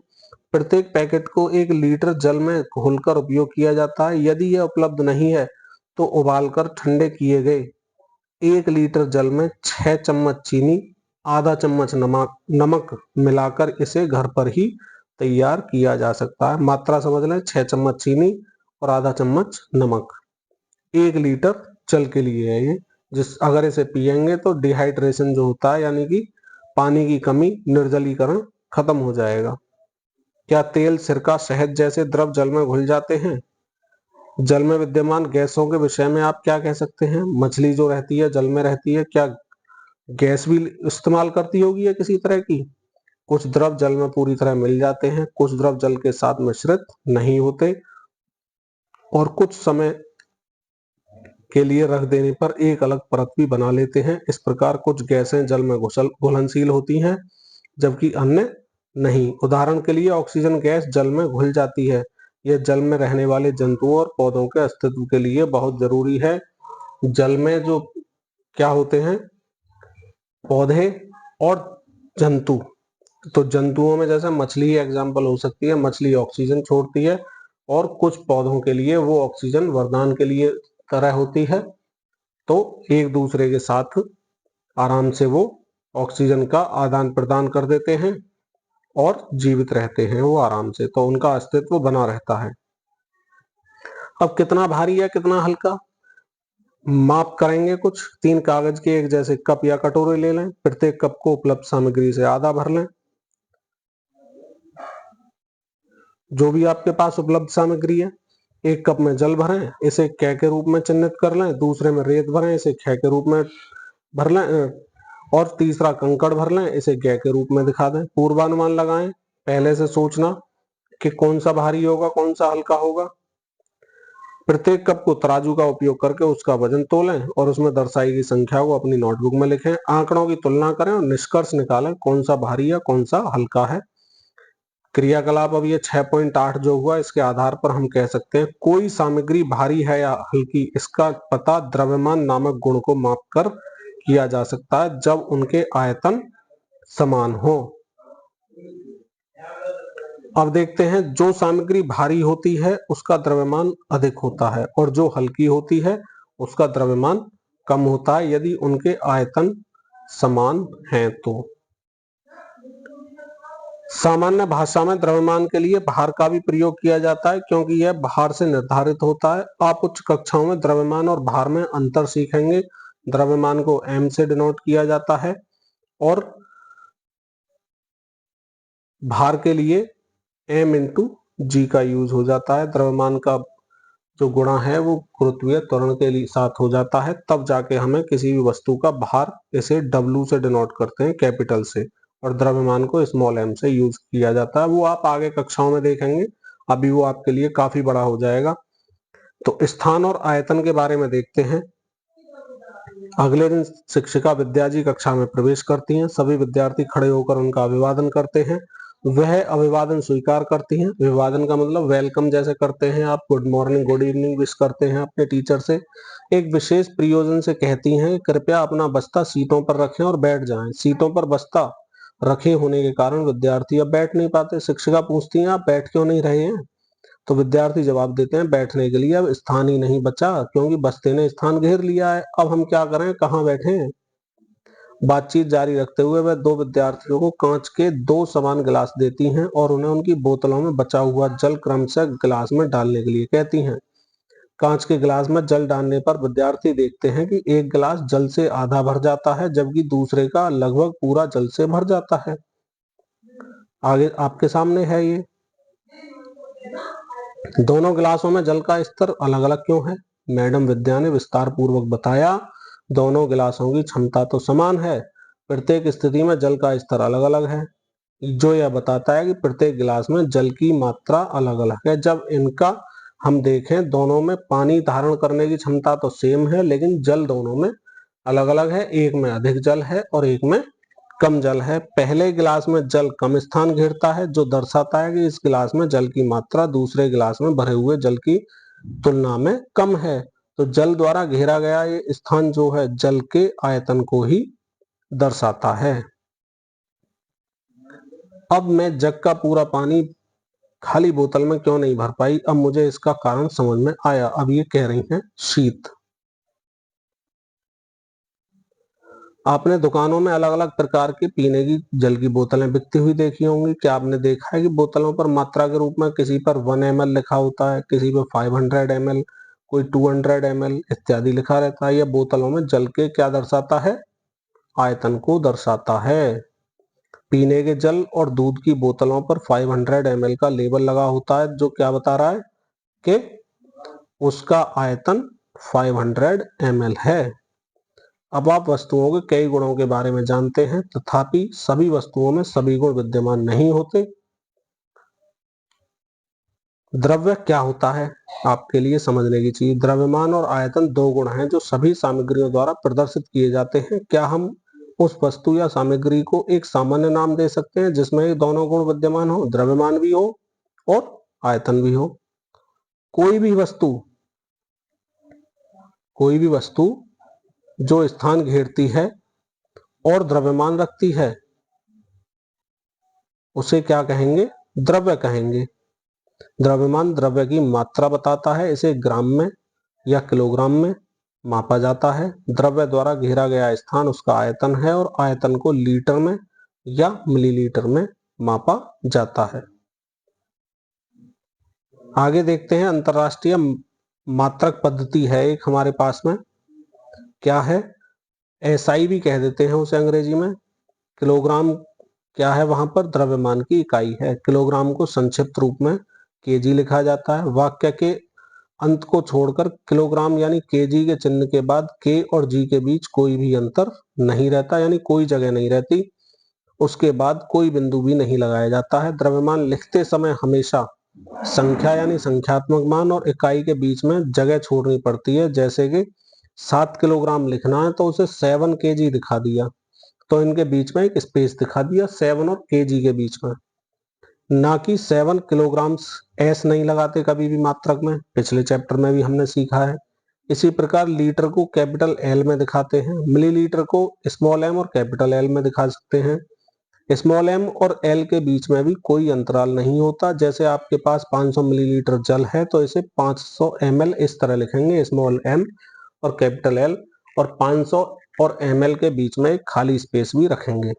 प्रत्येक पैकेट को 1 लीटर जल में घोलकर उपयोग किया जाता है। यदि यह उपलब्ध नहीं है तो उबालकर ठंडे किए गए 1 लीटर जल में 6 चम्मच चीनी, आधा चम्मच नमक मिलाकर इसे घर पर ही तैयार किया जा सकता है। मात्रा समझ लें, 6 चम्मच चीनी और आधा चम्मच नमक 1 लीटर जल के लिए है ये। अगर इसे पिएंगे तो डिहाइड्रेशन जो होता है यानी कि पानी की कमी, निर्जलीकरण खत्म हो जाएगा। क्या तेल, सिरका, शहद जैसे द्रव जल में घुल जाते हैं? जल में विद्यमान गैसों के विषय में आप क्या कह सकते हैं? मछली जो रहती है जल में रहती है, क्या गैस भी इस्तेमाल करती होगी या किसी तरह की? कुछ द्रव जल में पूरी तरह मिल जाते हैं, कुछ द्रव जल के साथ मिश्रित नहीं होते और कुछ समय के लिए रख देने पर एक अलग परत भी बना लेते हैं। इस प्रकार कुछ गैसें जल में घुलनशील होती हैं जबकि अन्य नहीं। उदाहरण के लिए ऑक्सीजन गैस जल में घुल जाती है। यह जल में रहने वाले जंतुओं और पौधों के अस्तित्व के लिए बहुत जरूरी है। जल में जो क्या होते हैं, पौधे और जंतु। तो जंतुओं में जैसे मछली एग्जाम्पल हो सकती है, मछली ऑक्सीजन छोड़ती है और कुछ पौधों के लिए वो ऑक्सीजन वरदान के लिए तरह होती है, तो एक दूसरे के साथ आराम से वो ऑक्सीजन का आदान प्रदान कर देते हैं और जीवित रहते हैं वो आराम से, तो उनका अस्तित्व बना रहता है। अब कितना भारी है कितना हल्का माप करेंगे। कुछ 3 कागज के एक जैसे कप या कटोरे ले लें। प्रत्येक कप को उपलब्ध सामग्री से आधा भर लें। जो भी आपके पास उपलब्ध सामग्री है, 1 कप में जल भरें, इसे क के रूप में चिन्हित कर लें। दूसरे में रेत भरें, इसे ख के रूप में भर लें और तीसरा कंकड़ भर लें, इसे ग के रूप में दिखा दें। पूर्वानुमान लगाएं, पहले से सोचना कि कौन सा भारी होगा कौन सा हल्का होगा। प्रत्येक कप को तराजू का उपयोग करके उसका वजन तोलें और उसमें दर्शाई गई संख्या को अपनी नोटबुक में लिखें। आंकड़ों की तुलना करें और निष्कर्ष निकालें कौन सा भारी है कौन सा हल्का है। क्रियाकलाप अब ये 6.8 जो हुआ, इसके आधार पर हम कह सकते हैं कोई सामग्री भारी है या हल्की, इसका पता द्रव्यमान नामक गुण को मापकर किया जा सकता है जब उनके आयतन समान हो। अब देखते हैं, जो सामग्री भारी होती है उसका द्रव्यमान अधिक होता है और जो हल्की होती है उसका द्रव्यमान कम होता है यदि उनके आयतन समान हैं तो। सामान्य भाषा में द्रव्यमान के लिए भार का भी प्रयोग किया जाता है क्योंकि यह भार से निर्धारित होता है। आप उच्च कक्षाओं में द्रव्यमान और भार में अंतर सीखेंगे। द्रव्यमान को m से डिनोट किया जाता है और भार के लिए m इंटू जी का यूज हो जाता है। द्रव्यमान का जो गुणा है वो गुरुत्वीय त्वरण के लिए साथ हो जाता है, तब जाके हमें किसी भी वस्तु का भार इसे W से डिनोट करते हैं, कैपिटल से, और द्रव्यमान को स्मॉल m से यूज किया जाता है। वो आप आगे कक्षाओं में देखेंगे, अभी वो आपके लिए काफी बड़ा हो जाएगा। तो स्थान और आयतन के बारे में देखते हैं। अगले दिन शिक्षिका विद्या जी कक्षा में प्रवेश करती हैं। सभी विद्यार्थी खड़े होकर उनका अभिवादन करते हैं। वह अभिवादन स्वीकार करती हैं। अभिवादन का मतलब वेलकम जैसे करते हैं आप, good morning good evening wish करते हैं अपने टीचर से। एक विशेष प्रयोजन से कहती हैं कृपया अपना बस्ता सीटों पर रखें और बैठ जाएं। सीटों पर बस्ता रखे होने के कारण विद्यार्थी अब बैठ नहीं पाते। शिक्षिका पूछती हैं आप बैठ क्यों नहीं रहे हैं, तो विद्यार्थी जवाब देते हैं बैठने के लिए अब स्थान ही नहीं बचा क्योंकि बस्ते ने स्थान घेर लिया है, अब हम क्या करें, कहाँ बैठे। बातचीत जारी रखते हुए वह 2 विद्यार्थियों को कांच के 2 समान गिलास देती हैं और उन्हें उनकी बोतलों में बचा हुआ जल क्रमशः गिलास में डालने के लिए कहती हैं। कांच के गिलास में जल डालने पर विद्यार्थी देखते हैं कि एक गिलास जल से आधा भर जाता है जबकि दूसरे का लगभग पूरा जल से भर जाता है। आगे आपके सामने है ये। दोनों गिलासों में जल का स्तर अलग अलग क्यों है? मैडम विद्या ने विस्तार पूर्वक बताया। दोनों गिलासों की क्षमता तो समान है, प्रत्येक स्थिति में जल का स्तर अलग अलग है, जो यह बताता है कि प्रत्येक गिलास में जल की मात्रा अलग अलग है। जब इनका हम देखें, दोनों में पानी धारण करने की क्षमता तो सेम है लेकिन जल दोनों में अलग अलग है। एक में अधिक जल है और एक में कम जल है। पहले गिलास में जल कम स्थान घेरता है, जो दर्शाता है कि इस गिलास में जल की मात्रा दूसरे गिलास में भरे हुए जल की तुलना में कम है। तो जल द्वारा घेरा गया ये स्थान जो है जल के आयतन को ही दर्शाता है। अब मैं जग का पूरा पानी खाली बोतल में क्यों नहीं भर पाई, अब मुझे इसका कारण समझ में आया। अब ये कह रही हैं शीत। आपने दुकानों में अलग अलग प्रकार के पीने की जल की बोतलें बिकती हुई देखी होंगी। क्या आपने देखा है कि बोतलों पर मात्रा के रूप में किसी पर 1 ml लिखा होता है, किसी पर 500 ml, कोई 200 ml इत्यादि लिखा रहता है। यह बोतलों में जल के क्या दर्शाता है, आयतन को दर्शाता है। पीने के जल और दूध की बोतलों पर 500 ml का लेबल लगा होता है, जो क्या बता रहा है कि उसका आयतन 500 ml है। अब आप वस्तुओं के कई गुणों के बारे में जानते हैं, तथापि सभी वस्तुओं में सभी गुण विद्यमान नहीं होते। द्रव्य क्या होता है, आपके लिए समझने की चीज। द्रव्यमान और आयतन दो गुण हैं जो सभी सामग्रियों द्वारा प्रदर्शित किए जाते हैं। क्या हम उस वस्तु या सामग्री को एक सामान्य नाम दे सकते हैं जिसमें ये दोनों गुण विद्यमान हो, द्रव्यमान भी हो और आयतन भी हो। कोई भी वस्तु जो स्थान घेरती है और द्रव्यमान रखती है उसे क्या कहेंगे, द्रव्य कहेंगे। द्रव्यमान द्रव्य की मात्रा बताता है, इसे ग्राम में या किलोग्राम में मापा जाता है। द्रव्य द्वारा घेरा गया स्थान उसका आयतन है और आयतन को लीटर में या मिलीलीटर में मापा जाता है। आगे देखते हैं, अंतरराष्ट्रीय मात्रक पद्धति है एक हमारे पास में, क्या है, एसआई भी कह देते हैं उसे अंग्रेजी में। किलोग्राम क्या है, वहां पर द्रव्यमान की इकाई है। किलोग्राम को संक्षिप्त रूप में केजी लिखा जाता है। वाक्य के अंत को छोड़कर किलोग्राम यानी केजी के चिन्ह के बाद के और जी के बीच कोई भी अंतर नहीं रहता, यानी कोई जगह नहीं रहती, उसके बाद कोई बिंदु भी नहीं लगाया जाता है। द्रव्यमान लिखते समय हमेशा संख्या यानी संख्यात्मक मान और इकाई के बीच में जगह छोड़नी पड़ती है। जैसे कि 7 किलोग्राम लिखना है तो उसे 7 केजी दिखा दिया, तो इनके बीच में एक स्पेस दिखा दिया 7 और केजी के बीच में, ना कि 7 किलोग्राम। एस नहीं लगाते कभी भी मात्रक में, पिछले चैप्टर में भी हमने सीखा है। इसी प्रकार लीटर को कैपिटल एल में दिखाते हैं, मिलीलीटर को स्मॉल एम और कैपिटल एल में दिखा सकते हैं। स्मॉल एम और एल के बीच में भी कोई अंतराल नहीं होता। जैसे आपके पास 500 मिलीलीटर जल है तो इसे 500 ml इस तरह लिखेंगे, स्मॉल एम और कैपिटल एल, और 500 और ml के बीच में एक खाली स्पेस भी रखेंगे।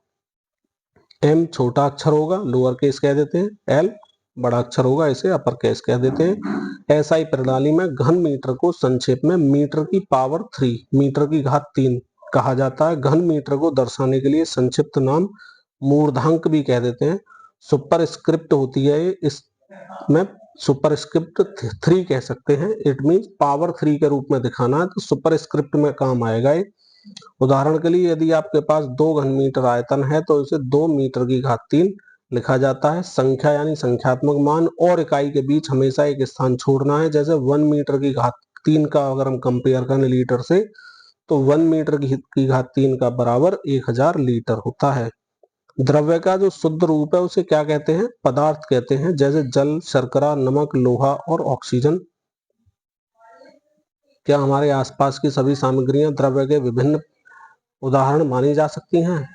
एम छोटा अक्षर होगा, लोअर केस कह देते हैं, एल बड़ा अक्षर होगा, इसे अपर केस कह देते हैं। एसआई प्रणाली में घन मीटर को संक्षेप में मीटर की पावर 3, मीटर की घात 3 कहा जाता है। घन मीटर को दर्शाने के लिए संक्षिप्त नाम मूर्धांक भी कह देते हैं। सुपर स्क्रिप्ट होती है, इसमें सुपर स्क्रिप्ट 3 कह सकते हैं। इट मीन पावर 3 के रूप में दिखाना है तो सुपर स्क्रिप्ट में काम आएगा ये। उदाहरण के लिए यदि आपके पास 2 घन मीटर आयतन है तो इसे 2 मीटर की घात 3 लिखा जाता है। संख्या यानी संख्यात्मक मान और इकाई के बीच हमेशा एक स्थान छोड़ना है। जैसे 1 मीटर की घात 3 का अगर हम कंपेयर करें लीटर से, तो 1 मीटर की घात 3 का बराबर 1000 लीटर होता है। द्रव्य का जो शुद्ध रूप है उसे क्या कहते हैं, पदार्थ कहते हैं। जैसे जल, शर्करा, नमक, लोहा और ऑक्सीजन। क्या हमारे आसपास की सभी सामग्रियां द्रव्य के विभिन्न उदाहरण मानी जा सकती हैं?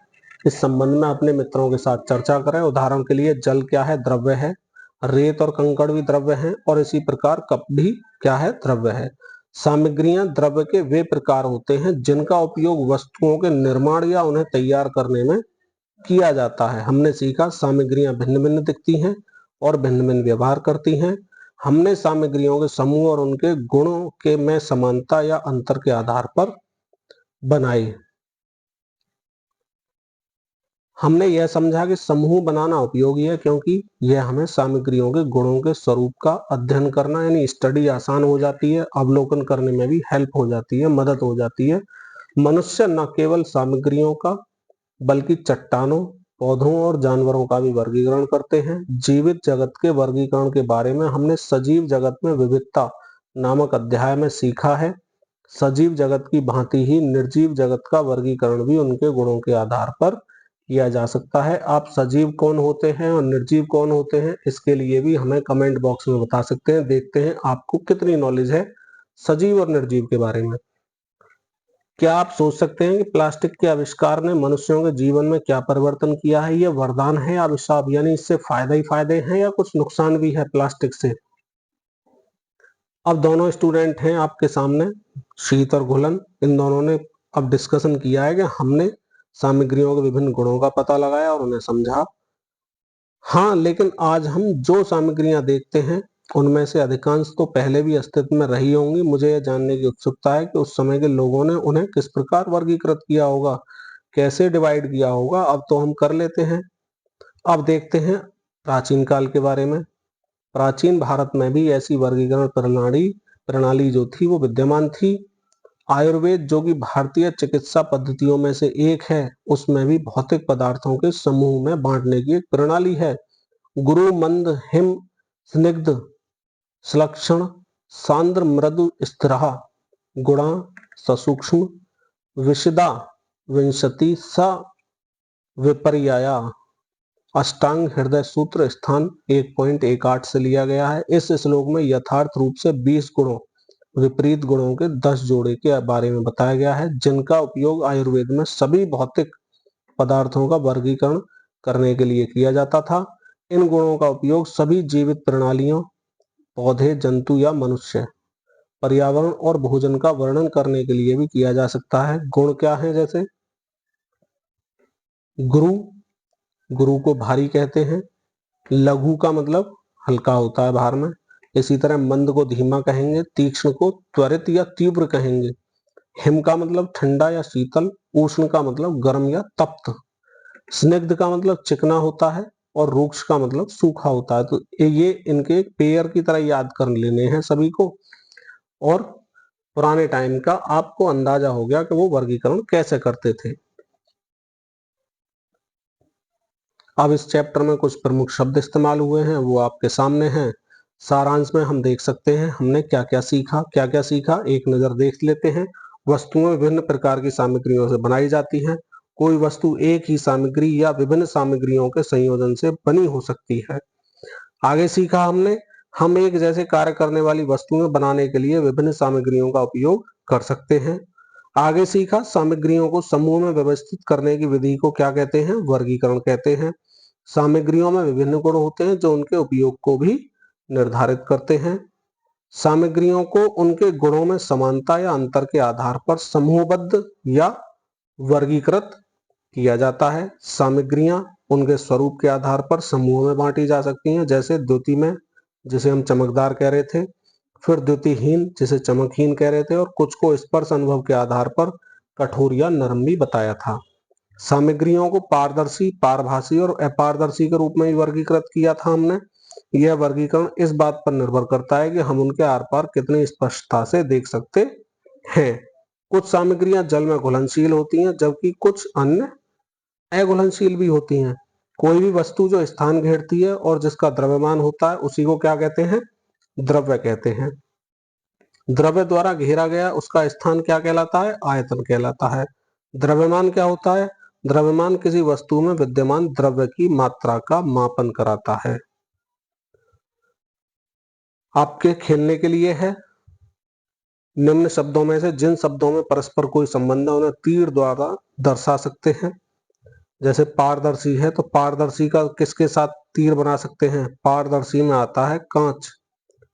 इस संबंध में अपने मित्रों के साथ चर्चा करें। उदाहरण के लिए जल क्या है, द्रव्य है। रेत और कंकड़ भी द्रव्य हैं, और इसी प्रकार कप भी क्या है, द्रव्य है। सामग्रियां द्रव्य के वे प्रकार होते हैं जिनका उपयोग वस्तुओं के निर्माण या उन्हें तैयार करने में किया जाता है। हमने सीखा सामग्रियां भिन्न भिन्न दिखती हैं और भिन्न भिन्न व्यवहार करती हैं। हमने सामग्रियों के समूह और उनके गुणों के में समानता या अंतर के आधार पर बनाए। हमने यह समझा कि समूह बनाना उपयोगी है क्योंकि यह हमें सामग्रियों के गुणों के स्वरूप का अध्ययन करना यानी स्टडी आसान हो जाती है, अवलोकन करने में भी हेल्प हो जाती है, मदद हो जाती है। मनुष्य न केवल सामग्रियों का बल्कि चट्टानों, पौधों और जानवरों का भी वर्गीकरण करते हैं। जीवित जगत के वर्गीकरण के बारे में हमने सजीव जगत में विविधता नामक अध्याय में सीखा है। सजीव जगत की भांति ही निर्जीव जगत का वर्गीकरण भी उनके गुणों के आधार पर किया जा सकता है। आप सजीव कौन होते हैं और निर्जीव कौन होते हैं, इसके लिए भी हमें कमेंट बॉक्स में बता सकते हैं। देखते हैं आपको कितनी नॉलेज है सजीव और निर्जीव के बारे में। क्या आप सोच सकते हैं कि प्लास्टिक के आविष्कार ने मनुष्यों के जीवन में क्या परिवर्तन किया है? ये वरदान है या अभिशाप, यानी इससे फायदे ही फायदे हैं या कुछ नुकसान भी है प्लास्टिक से? अब दोनों स्टूडेंट हैं आपके सामने, शीत और घुलन, इन दोनों ने अब डिस्कशन किया है कि हमने सामग्रियों के विभिन्न गुणों का पता लगाया और उन्हें समझा। हाँ, लेकिन आज हम जो सामग्रियां देखते हैं उनमें से अधिकांश तो पहले भी अस्तित्व में रही होंगी। मुझे यह जानने की उत्सुकता है कि उस समय के लोगों ने उन्हें किस प्रकार वर्गीकृत किया होगा, कैसे डिवाइड किया होगा। अब तो हम कर लेते हैं। अब देखते हैं प्राचीन काल के बारे में। प्राचीन भारत में भी ऐसी वर्गीकरण प्रणाली प्रणाली जो थी वो विद्यमान थी। आयुर्वेद, जो कि भारतीय चिकित्सा पद्धतियों में से एक है, उसमें भी भौतिक पदार्थों के समूह में बांटने की एक प्रणाली है। गुरु, मंद, हिम, स्निग्ध, श्लक्षण, सांद्र, मृदु, स्थिरः, गुणा, ससूक्ष्म, विशदा, विंशति, स विपर्यया, अष्टांग हृदय सूत्र, स्थान 1.18 से लिया गया है। इस श्लोक में यथार्थ रूप से 20 गुणों, विपरीत गुणों के 10 जोड़े के बारे में बताया गया है, जिनका उपयोग आयुर्वेद में सभी भौतिक पदार्थों का वर्गीकरण करने के लिए किया जाता था। इन गुणों का उपयोग सभी जीवित प्रणालियों, पौधे, जंतु या मनुष्य, पर्यावरण और भोजन का वर्णन करने के लिए भी किया जा सकता है। गुण क्या है? जैसे गुरु, गुरु को भारी कहते हैं। लघु का मतलब हल्का होता है भार में। इसी तरह मंद को धीमा कहेंगे, तीक्ष्ण को त्वरित या तीव्र कहेंगे। हिम का मतलब ठंडा या शीतल, उष्ण का मतलब गर्म या तप्त, स्निग्ध का मतलब चिकना होता है और रूक्ष का मतलब सूखा होता है। तो ये इनके पेयर की तरह याद कर लेने हैं सभी को, और पुराने टाइम का आपको अंदाजा हो गया कि वो वर्गीकरण कैसे करते थे। अब इस चैप्टर में कुछ प्रमुख शब्द इस्तेमाल हुए हैं, वो आपके सामने हैं। सारांश में हम देख सकते हैं हमने क्या क्या सीखा। क्या क्या सीखा एक नजर देख लेते हैं। वस्तुएं विभिन्न प्रकार की सामग्रियों से बनाई जाती हैं। कोई वस्तु एक ही सामग्री या विभिन्न सामग्रियों के संयोजन से बनी हो सकती है। आगे सीखा हमने, हम एक जैसे कार्य करने वाली वस्तुएं बनाने के लिए विभिन्न सामग्रियों का उपयोग कर सकते हैं। आगे सीखा, सामग्रियों को समूह में व्यवस्थित करने की विधि को क्या कहते हैं? वर्गीकरण कहते हैं। सामग्रियों में विभिन्न गुण होते हैं जो उनके उपयोग को भी निर्धारित करते हैं। सामग्रियों को उनके गुणों में समानता या अंतर के आधार पर समूहबद्ध या वर्गीकृत किया जाता है। सामग्रियां उनके स्वरूप के आधार पर समूह में बांटी जा सकती हैं, जैसे द्युति में, जिसे हम चमकदार कह रहे थे, फिर द्युतिहीन, जिसे चमकहीन कह रहे थे, और कुछ को स्पर्श अनुभव के आधार पर कठोर या नरम भी बताया था। सामग्रियों को पारदर्शी, पारभासी और अपारदर्शी के रूप में वर्गीकृत किया था हमने। यह वर्गीकरण इस बात पर निर्भर करता है कि हम उनके आर पार कितनी स्पष्टता से देख सकते हैं। कुछ सामग्रियां जल में घुलनशील होती हैं, जबकि कुछ अन्य अघुलनशील भी होती हैं। कोई भी वस्तु जो स्थान घेरती है और जिसका द्रव्यमान होता है, उसी को क्या कहते हैं? द्रव्य कहते हैं। द्रव्य द्वारा घेरा गया उसका स्थान क्या कहलाता है? आयतन कहलाता है। द्रव्यमान क्या होता है? द्रव्यमान किसी वस्तु में विद्यमान द्रव्य की मात्रा का मापन कराता है। आपके खेलने के लिए है, निम्न शब्दों में से जिन शब्दों में परस्पर कोई संबंध है उन्हें तीर द्वारा दर्शा सकते हैं। जैसे पारदर्शी है तो पारदर्शी का किसके साथ तीर बना सकते हैं? पारदर्शी में आता है कांच,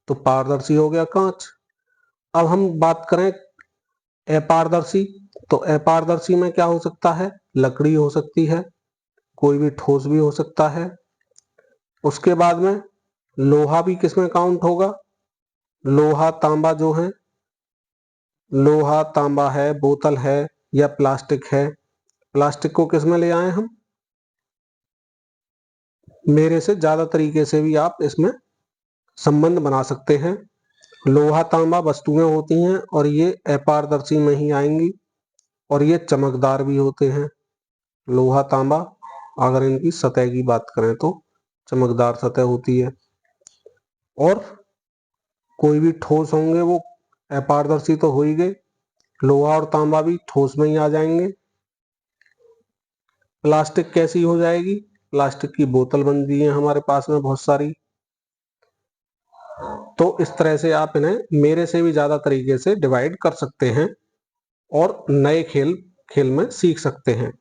तो पारदर्शी हो गया कांच। अब हम बात करें अपारदर्शी, तो अपारदर्शी में क्या हो सकता है? लकड़ी हो सकती है, कोई भी ठोस भी हो सकता है। उसके बाद में लोहा भी किसमें काउंट होगा? लोहा, तांबा जो है, लोहा, तांबा है, बोतल है या प्लास्टिक है। प्लास्टिक को किसमें ले आए हम? मेरे से ज्यादा तरीके से भी आप इसमें संबंध बना सकते हैं। लोहा, तांबा वस्तुएं होती हैं और ये अपारदर्शी में ही आएंगी, और ये चमकदार भी होते हैं। लोहा, तांबा, अगर इनकी सतह की बात करें तो चमकदार सतह होती है, और कोई भी ठोस होंगे वो अपारदर्शी तो हो ही गए। लोहा और तांबा भी ठोस में ही आ जाएंगे। प्लास्टिक कैसी हो जाएगी, प्लास्टिक की बोतल बन दी है हमारे पास में बहुत सारी। तो इस तरह से आप इन्हें मेरे से भी ज्यादा तरीके से डिवाइड कर सकते हैं और नए खेल में सीख सकते हैं।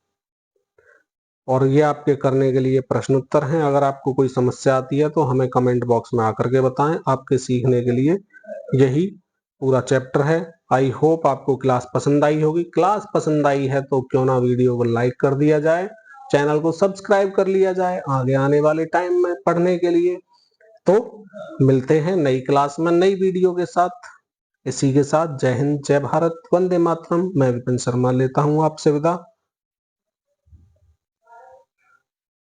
और ये आपके करने के लिए प्रश्न उत्तर हैं। अगर आपको कोई समस्या आती है तो हमें कमेंट बॉक्स में आकर के बताएं। आपके सीखने के लिए यही पूरा चैप्टर है। आई होप आपको क्लास पसंद आई होगी। क्लास पसंद आई है तो क्यों ना वीडियो को लाइक कर दिया जाए, चैनल को सब्सक्राइब कर लिया जाए आगे आने वाले टाइम में पढ़ने के लिए। तो मिलते हैं नई क्लास में नई वीडियो के साथ। इसी के साथ जय हिंद, जय भारत, वंदे मातरम। मैं विपिन शर्मा लेता हूं आपसे विदा।